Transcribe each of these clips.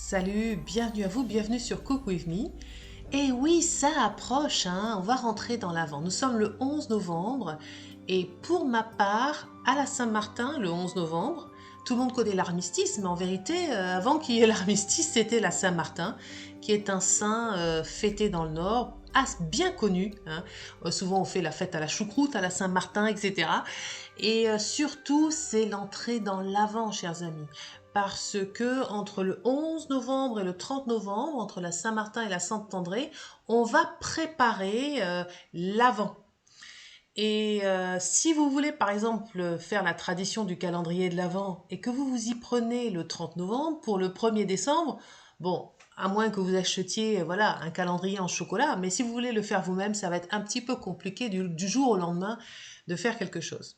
Salut, bienvenue à vous, bienvenue sur Cook With Me. Et oui, ça approche, hein, on va rentrer dans l'Avent. Nous sommes le 11 novembre et pour ma part, à la Saint-Martin, le 11 novembre, tout le monde connaît l'armistice, mais en vérité, avant qu'il y ait l'armistice, c'était la Saint-Martin, qui est un saint fêté dans le Nord, bien connu. Hein. Souvent, on fait la fête à la choucroute, à la Saint-Martin, etc. Et surtout, c'est l'entrée dans l'Avent, chers amis. Parce que entre le 11 novembre et le 30 novembre, entre la Saint-Martin et la Sainte-André, on va préparer l'Avent. Et si vous voulez par exemple faire la tradition du calendrier de l'Avent et que vous vous y prenez le 30 novembre pour le 1er décembre, bon, à moins que vous achetiez voilà, un calendrier en chocolat, mais si vous voulez le faire vous-même, ça va être un petit peu compliqué du jour au lendemain de faire quelque chose.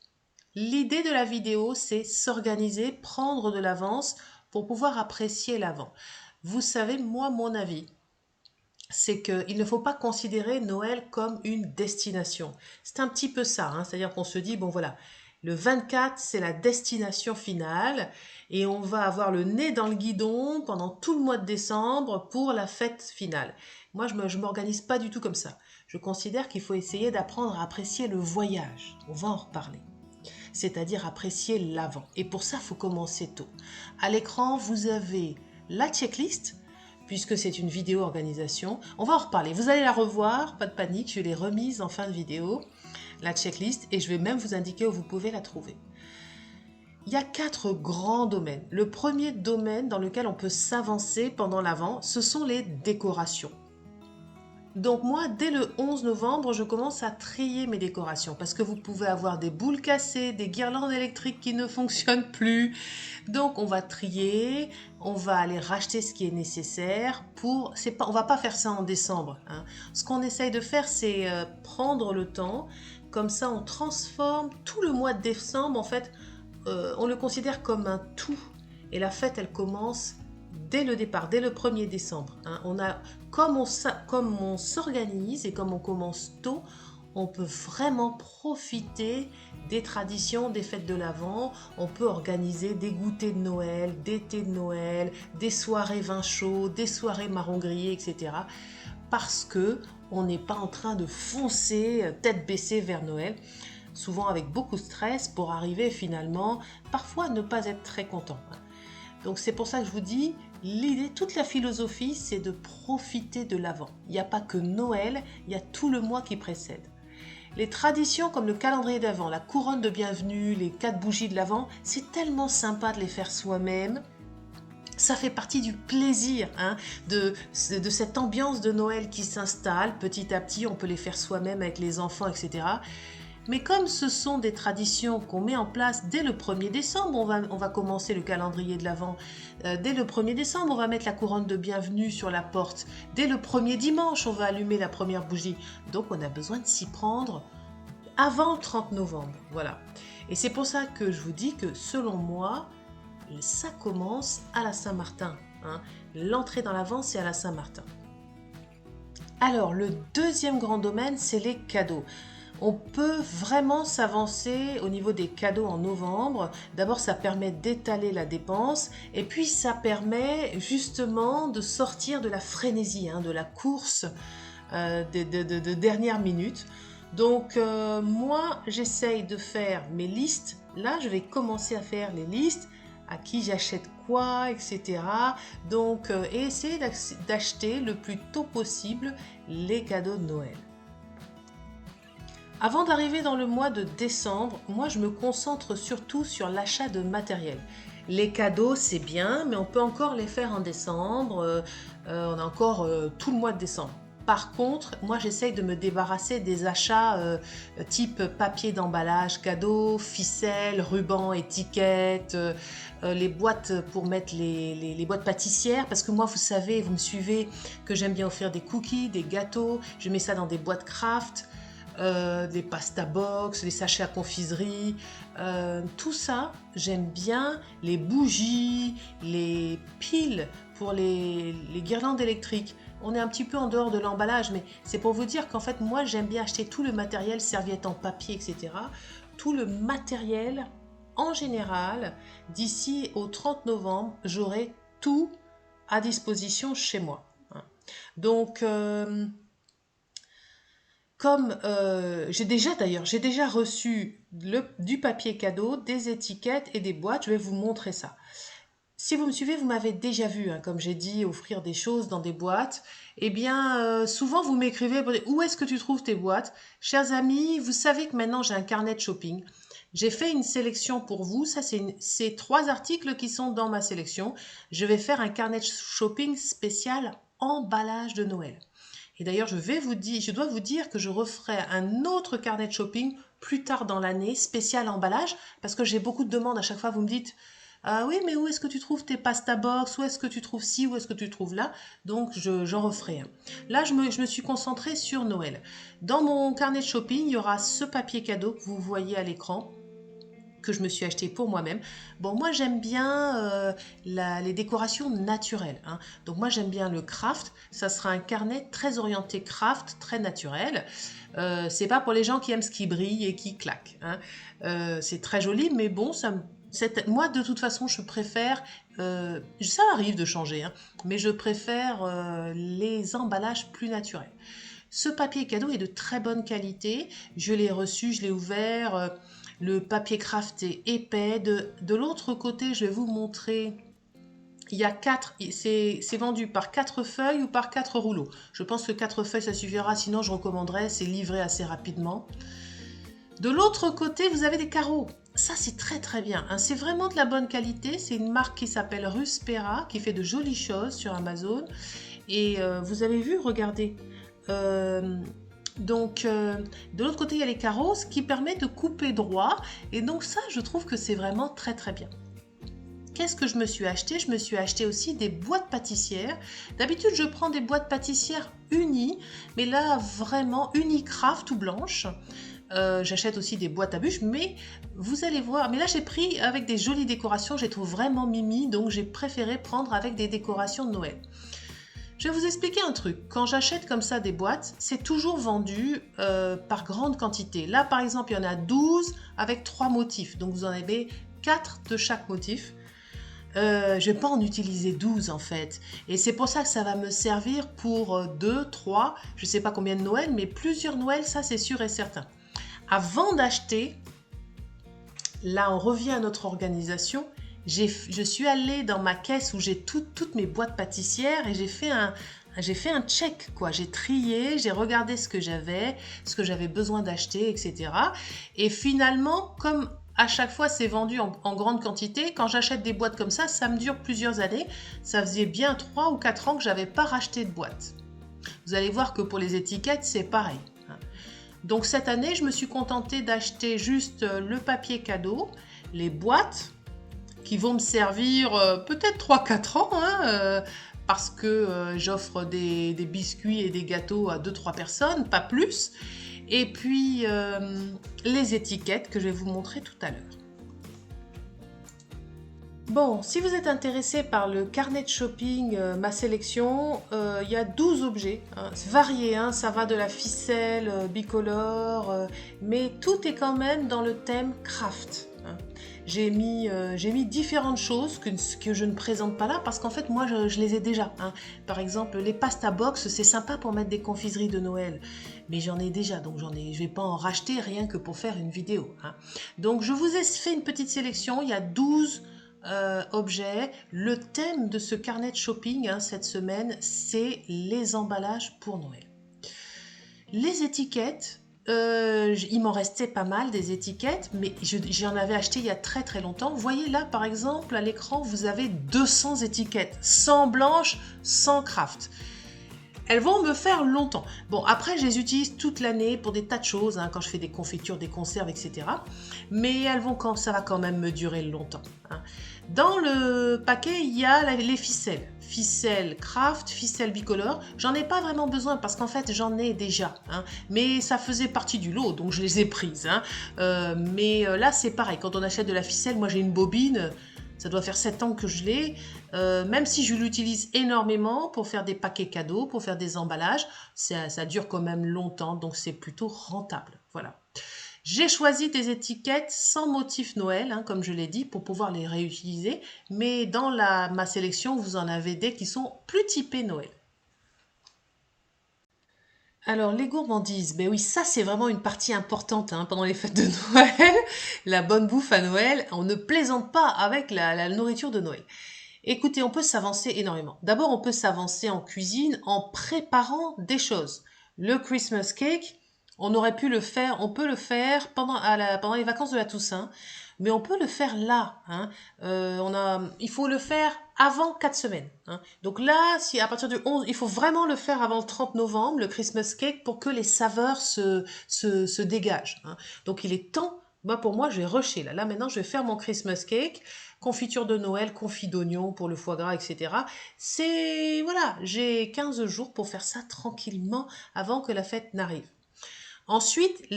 L'idée de la vidéo, c'est s'organiser, prendre de l'avance pour pouvoir apprécier l'avant. Vous savez, moi, mon avis, c'est qu'il ne faut pas considérer Noël comme une destination. C'est un petit peu ça, hein, c'est-à-dire qu'on se dit, bon voilà, le 24, c'est la destination finale et on va avoir le nez dans le guidon pendant tout le mois de décembre pour la fête finale. Moi, je ne m'organise pas du tout comme ça. Je considère qu'il faut essayer d'apprendre à apprécier le voyage. On va en reparler. C'est-à-dire apprécier l'avant. Et pour ça, il faut commencer tôt. À l'écran, vous avez la checklist, puisque c'est une vidéo organisation. On va en reparler. Vous allez la revoir, pas de panique, je l'ai remise en fin de vidéo, la checklist, et je vais même vous indiquer où vous pouvez la trouver. Il y a 4 grands domaines. Le premier domaine dans lequel on peut s'avancer pendant l'avant, ce sont les décorations. Donc moi, dès le 11 novembre, je commence à trier mes décorations parce que vous pouvez avoir des boules cassées, des guirlandes électriques qui ne fonctionnent plus. Donc on va trier, on va aller racheter ce qui est nécessaire pour... on va pas faire ça en décembre. Hein. Ce qu'on essaye de faire, c'est prendre le temps. Comme ça, on transforme tout le mois de décembre. En fait, on le considère comme un tout. Et la fête, elle commence dès le départ, dès le 1er décembre. Hein. Comme on s'organise et comme on commence tôt, on peut vraiment profiter des traditions, des fêtes de l'Avent. On peut organiser des goûters de Noël, des thés de Noël, des soirées vin chaud, des soirées marron grillé, etc. Parce que on n'est pas en train de foncer tête baissée vers Noël, souvent avec beaucoup de stress pour arriver finalement, parfois à ne pas être très content. Donc c'est pour ça que je vous dis, l'idée, toute la philosophie, c'est de profiter de l'Avent. Il n'y a pas que Noël, il y a tout le mois qui précède. Les traditions comme le calendrier d'Avent, la couronne de bienvenue, les 4 bougies de l'Avent, c'est tellement sympa de les faire soi-même. Ça fait partie du plaisir hein, de cette ambiance de Noël qui s'installe. Petit à petit, on peut les faire soi-même avec les enfants, etc. Mais comme ce sont des traditions qu'on met en place dès le 1er décembre, on va commencer le calendrier de l'Avent. Dès le 1er décembre, on va mettre la couronne de bienvenue sur la porte. Dès le 1er dimanche, on va allumer la première bougie. Donc on a besoin de s'y prendre avant le 30 novembre. Voilà. Et c'est pour ça que je vous dis que selon moi, ça commence à la Saint-Martin. Hein. L'entrée dans l'Avent, c'est à la Saint-Martin. Alors, le deuxième grand domaine, c'est les cadeaux. On peut vraiment s'avancer au niveau des cadeaux en novembre. D'abord, ça permet d'étaler la dépense et puis ça permet justement de sortir de la frénésie, hein, de la course de dernière minute. Donc, moi, j'essaye de faire mes listes. Là, je vais commencer à faire les listes, à qui j'achète quoi, etc. Donc, et essayer d'acheter le plus tôt possible les cadeaux de Noël. Avant d'arriver dans le mois de décembre, moi je me concentre surtout sur l'achat de matériel. Les cadeaux c'est bien, mais on peut encore les faire en décembre, on a encore tout le mois de décembre. Par contre, moi j'essaye de me débarrasser des achats type papier d'emballage, cadeaux, ficelles, rubans, étiquettes, les boîtes pour mettre les boîtes pâtissières. Parce que moi, vous savez, vous me suivez, que j'aime bien offrir des cookies, des gâteaux. Je mets ça dans des boîtes craft. Des pasta box, les sachets à confiserie, tout ça, j'aime bien. Les bougies, les piles pour les guirlandes électriques. On est un petit peu en dehors de l'emballage, mais c'est pour vous dire qu'en fait, moi, j'aime bien acheter tout le matériel, serviettes en papier, etc. Tout le matériel, en général, d'ici au 30 novembre, j'aurai tout à disposition chez moi. Donc, comme j'ai déjà reçu du papier cadeau, des étiquettes et des boîtes, je vais vous montrer ça. Si vous me suivez, vous m'avez déjà vu, hein, comme j'ai dit, offrir des choses dans des boîtes. Eh bien, souvent, vous m'écrivez, où est-ce que tu trouves tes boîtes? Chers amis, vous savez que maintenant, j'ai un carnet de shopping. J'ai fait une sélection pour vous. Ça, c'est 3 articles qui sont dans ma sélection. Je vais faire un carnet de shopping spécial emballage de Noël. Et d'ailleurs, je dois vous dire que je referai un autre carnet de shopping plus tard dans l'année, spécial emballage, parce que j'ai beaucoup de demandes. À chaque fois, vous me dites, ah oui, mais où est-ce que tu trouves tes pasta box? Où est-ce que tu trouves ci? Où est-ce que tu trouves là? Donc, j'en referai un. Là, je me suis concentrée sur Noël. Dans mon carnet de shopping, il y aura ce papier cadeau que vous voyez à l'écran, que je me suis acheté pour moi-même. Bon, moi j'aime bien les décorations naturelles. Hein. Donc moi j'aime bien le craft. Ça sera un carnet très orienté craft, très naturel. C'est pas pour les gens qui aiment ce qui brille et qui claque. Hein. C'est très joli, mais bon, moi de toute façon je préfère, ça arrive de changer, hein, mais je préfère les emballages plus naturels. Ce papier cadeau est de très bonne qualité. Je l'ai reçu, je l'ai ouvert. Le papier craft est épais. De l'autre côté, je vais vous montrer. Il y a 4, c'est vendu par 4 feuilles ou par 4 rouleaux. Je pense que 4 feuilles, ça suffira. Sinon, je recommanderais. C'est livré assez rapidement. De l'autre côté, vous avez des carreaux. Ça, c'est très très bien. Hein. C'est vraiment de la bonne qualité. C'est une marque qui s'appelle Ruspera, qui fait de jolies choses sur Amazon. Et vous avez vu, regardez. De l'autre côté, il y a les carreaux, ce qui permet de couper droit. Et donc ça, je trouve que c'est vraiment très très bien. Qu'est-ce que je me suis acheté? Je me suis acheté aussi des boîtes pâtissières. D'habitude, je prends des boîtes pâtissières unies, mais là, vraiment Unicraft ou blanche. J'achète aussi des boîtes à bûches, mais vous allez voir. Mais là, j'ai pris avec des jolies décorations. Je les trouve vraiment mimi, donc j'ai préféré prendre avec des décorations de Noël. Je vais vous expliquer un truc. Quand j'achète comme ça des boîtes, c'est toujours vendu par grande quantité. Là, par exemple, il y en a 12 avec 3 motifs. Donc, vous en avez 4 de chaque motif. Je ne vais pas en utiliser 12 en fait. Et c'est pour ça que ça va me servir pour 2, 3, je ne sais pas combien de Noël, mais plusieurs Noëls, ça c'est sûr et certain. Avant d'acheter, là on revient à notre organisation, je suis allée dans ma caisse où j'ai toutes mes boîtes pâtissières et j'ai fait un check, quoi. J'ai trié, j'ai regardé ce que j'avais besoin d'acheter, etc. Et finalement, comme à chaque fois c'est vendu en grande quantité, quand j'achète des boîtes comme ça me dure plusieurs années. Ça faisait bien 3 ou 4 ans que je n'avais pas racheté de boîte. Vous allez voir que pour les étiquettes, c'est pareil. Donc cette année, je me suis contentée d'acheter juste le papier cadeau, les boîtes, qui vont me servir peut-être 3-4 ans, hein, parce que j'offre des biscuits et des gâteaux à 2-3 personnes, pas plus. Et puis les étiquettes que je vais vous montrer tout à l'heure. Bon, si vous êtes intéressé par le carnet de shopping, ma sélection, il y a 12 objets. Hein. C'est varié, hein, ça va de la ficelle bicolore, mais tout est quand même dans le thème craft. Hein. J'ai mis différentes choses que je ne présente pas là parce qu'en fait, moi, je les ai déjà. Hein. Par exemple, les pasta box, c'est sympa pour mettre des confiseries de Noël. Mais j'en ai déjà, donc je ne vais pas en racheter rien que pour faire une vidéo. Hein. Donc, je vous ai fait une petite sélection. Il y a 12 objets. Le thème de ce carnet de shopping hein, cette semaine, c'est les emballages pour Noël. Les étiquettes, il m'en restait pas mal des étiquettes, mais j'en avais acheté il y a très très longtemps. Vous voyez là par exemple à l'écran, vous avez 200 étiquettes, 100 blanches, 100 craft. Elles vont me faire longtemps. Bon, après, je les utilise toute l'année pour des tas de choses, hein, quand je fais des confitures, des conserves, etc. Mais ça va quand même me durer longtemps. Hein. Dans le paquet, il y a les ficelles. Ficelles craft, ficelles bicolore. J'en ai pas vraiment besoin parce qu'en fait, j'en ai déjà. Hein. Mais ça faisait partie du lot, donc je les ai prises. Hein. Mais là, c'est pareil. Quand on achète de la ficelle, moi j'ai une bobine. Ça doit faire 7 ans que je l'ai. Même si je l'utilise énormément pour faire des paquets cadeaux, pour faire des emballages, ça dure quand même longtemps, donc c'est plutôt rentable. Voilà. J'ai choisi des étiquettes sans motif Noël, hein, comme je l'ai dit, pour pouvoir les réutiliser. Mais dans ma sélection, vous en avez des qui sont plus typées Noël. Alors, les gourmandises, ben oui, ça c'est vraiment une partie importante hein, pendant les fêtes de Noël. La bonne bouffe à Noël, on ne plaisante pas avec la nourriture de Noël. Écoutez, on peut s'avancer énormément. D'abord, on peut s'avancer en cuisine en préparant des choses. Le Christmas cake, on aurait pu le faire, on peut le faire pendant les vacances de la Toussaint, mais on peut le faire là. Hein. Il faut le faire avant 4 semaines. Hein. Donc là, si à partir du 11, il faut vraiment le faire avant le 30 novembre, le Christmas cake, pour que les saveurs se dégagent. Hein. Donc il est temps, pour moi, je vais rusher là. Là, maintenant, je vais faire mon Christmas cake. Confiture de Noël, confit d'oignon pour le foie gras, etc. Voilà, j'ai 15 jours pour faire ça tranquillement avant que la fête n'arrive. Ensuite,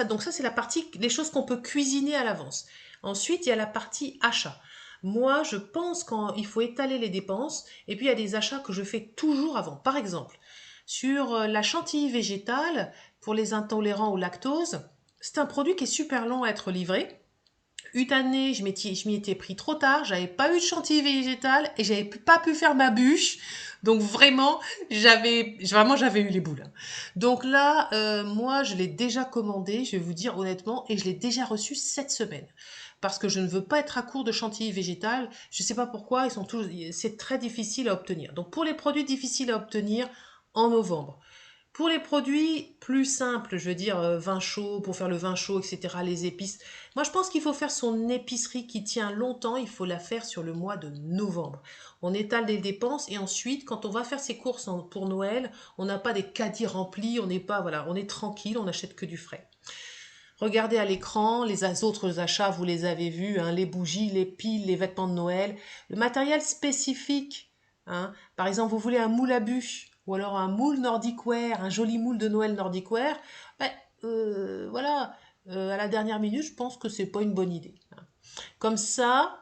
donc ça c'est la partie, les choses qu'on peut cuisiner à l'avance. Ensuite, il y a la partie achat. Moi, je pense qu'il faut étaler les dépenses et puis il y a des achats que je fais toujours avant. Par exemple, sur la chantilly végétale, pour les intolérants au lactose, c'est un produit qui est super long à être livré. Une année, je m'y étais pris trop tard, j'avais pas eu de chantilly végétal et j'avais pas pu faire ma bûche. Donc vraiment, j'avais eu les boules. Donc là, moi, je l'ai déjà commandé, je vais vous dire honnêtement, et je l'ai déjà reçu cette semaine. Parce que je ne veux pas être à court de chantilly végétal. Je sais pas pourquoi, c'est très difficile à obtenir. Donc pour les produits difficiles à obtenir, en novembre. Pour les produits plus simples, je veux dire vin chaud, pour faire le vin chaud, etc., les épices, moi je pense qu'il faut faire son épicerie qui tient longtemps, il faut la faire sur le mois de novembre. On étale des dépenses et ensuite, quand on va faire ses courses pour Noël, on n'a pas des caddies remplis, on n'est pas, voilà, on est tranquille, on n'achète que du frais. Regardez à l'écran, les autres achats, vous les avez vus, hein, les bougies, les piles, les vêtements de Noël, le matériel spécifique. Hein. Par exemple, vous voulez un moule à bûche ou alors un moule Nordic Ware, un joli moule de Noël Nordic Ware. Ben, voilà, à la dernière minute, je pense que c'est pas une bonne idée. Hein. Comme ça,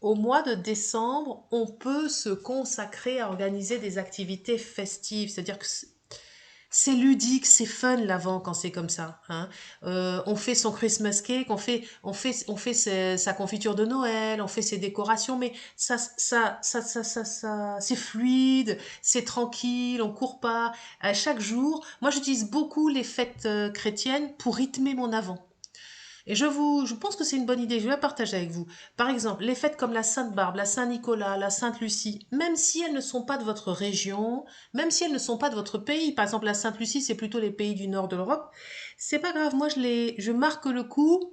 au mois de décembre, on peut se consacrer à organiser des activités festives, c'est-à-dire que c'est ludique, c'est fun l'avant quand c'est comme ça. Hein. On fait son Christmas cake, sa confiture de Noël, on fait ses décorations, mais c'est fluide, c'est tranquille, on court pas. À chaque jour, moi j'utilise beaucoup les fêtes chrétiennes pour rythmer mon avant. Et je pense que c'est une bonne idée, je vais la partager avec vous. Par exemple, les fêtes comme la Sainte-Barbe, la Saint-Nicolas, la Sainte-Lucie, même si elles ne sont pas de votre région, même si elles ne sont pas de votre pays, par exemple la Sainte-Lucie, c'est plutôt les pays du nord de l'Europe, c'est pas grave, moi je marque le coup,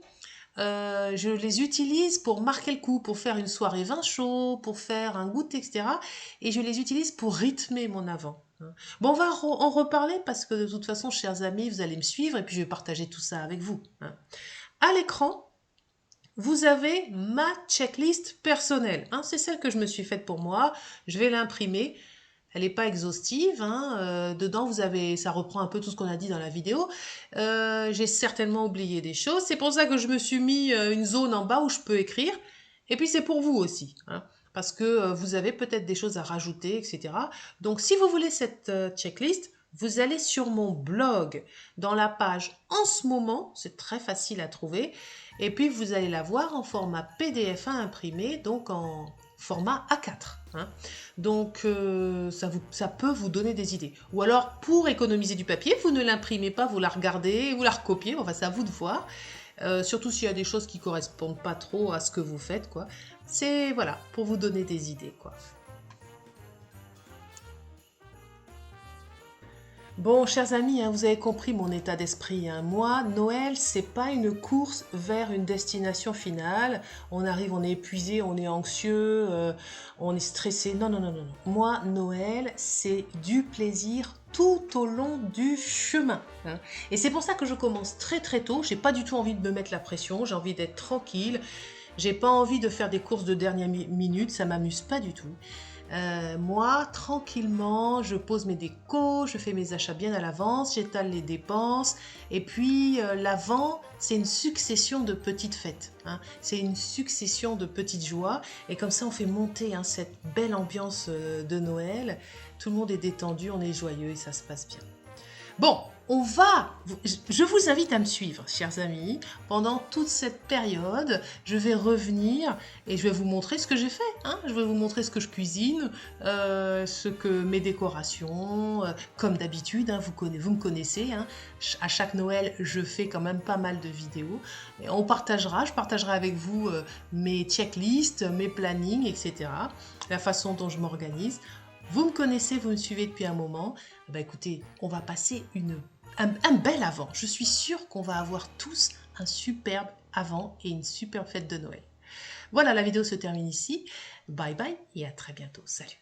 je les utilise pour marquer le coup, pour faire une soirée vin chaud, pour faire un goûter, etc. Et je les utilise pour rythmer mon avant. Hein. Bon, on va en reparler parce que de toute façon, chers amis, vous allez me suivre et puis je vais partager tout ça avec vous. Hein. À l'écran, vous avez ma checklist personnelle. Hein, c'est celle que je me suis faite pour moi. Je vais l'imprimer. Elle n'est pas exhaustive. Hein. Dedans, ça reprend un peu tout ce qu'on a dit dans la vidéo. J'ai certainement oublié des choses. C'est pour ça que je me suis mis une zone en bas où je peux écrire. Et puis, c'est pour vous aussi. Hein, parce que vous avez peut-être des choses à rajouter, etc. Donc, si vous voulez cette checklist, vous allez sur mon blog, dans la page en ce moment, c'est très facile à trouver, et puis vous allez la voir en format PDF à imprimer, donc en format A4. Hein. Donc ça peut vous donner des idées. Ou alors pour économiser du papier, vous ne l'imprimez pas, vous la regardez, vous la recopiez, enfin c'est à vous de voir. Surtout s'il y a des choses qui correspondent pas trop à ce que vous faites, quoi. C'est voilà, pour vous donner des idées, quoi. Bon, chers amis, hein, vous avez compris mon état d'esprit. Hein. Moi, Noël, c'est pas une course vers une destination finale. On arrive, on est épuisé, on est anxieux, on est stressé. Non, non, non, non, non. Moi, Noël, c'est du plaisir tout au long du chemin. Hein. Et c'est pour ça que je commence très très tôt. J'ai pas du tout envie de me mettre la pression. J'ai envie d'être tranquille. J'ai pas envie de faire des courses de dernière minute. Ça m'amuse pas du tout. Moi, tranquillement, je pose mes décos, je fais mes achats bien à l'avance, j'étale les dépenses. Et puis, l'avant, c'est une succession de petites fêtes. Hein. C'est une succession de petites joies. Et comme ça, on fait monter hein, cette belle ambiance de Noël. Tout le monde est détendu, on est joyeux et ça se passe bien. Bon, je vous invite à me suivre, chers amis. Pendant toute cette période, je vais revenir et je vais vous montrer ce que j'ai fait. Hein. Je vais vous montrer ce que je cuisine, mes décorations, comme d'habitude. Hein, vous me connaissez. Hein. À chaque Noël, je fais quand même pas mal de vidéos. Et je partagerai avec vous mes checklists, mes plannings, etc. La façon dont je m'organise. Vous me connaissez, vous me suivez depuis un moment. Bah écoutez, on va passer un bel avant. Je suis sûre qu'on va avoir tous un superbe avant et une superbe fête de Noël. Voilà, la vidéo se termine ici. Bye bye et à très bientôt. Salut.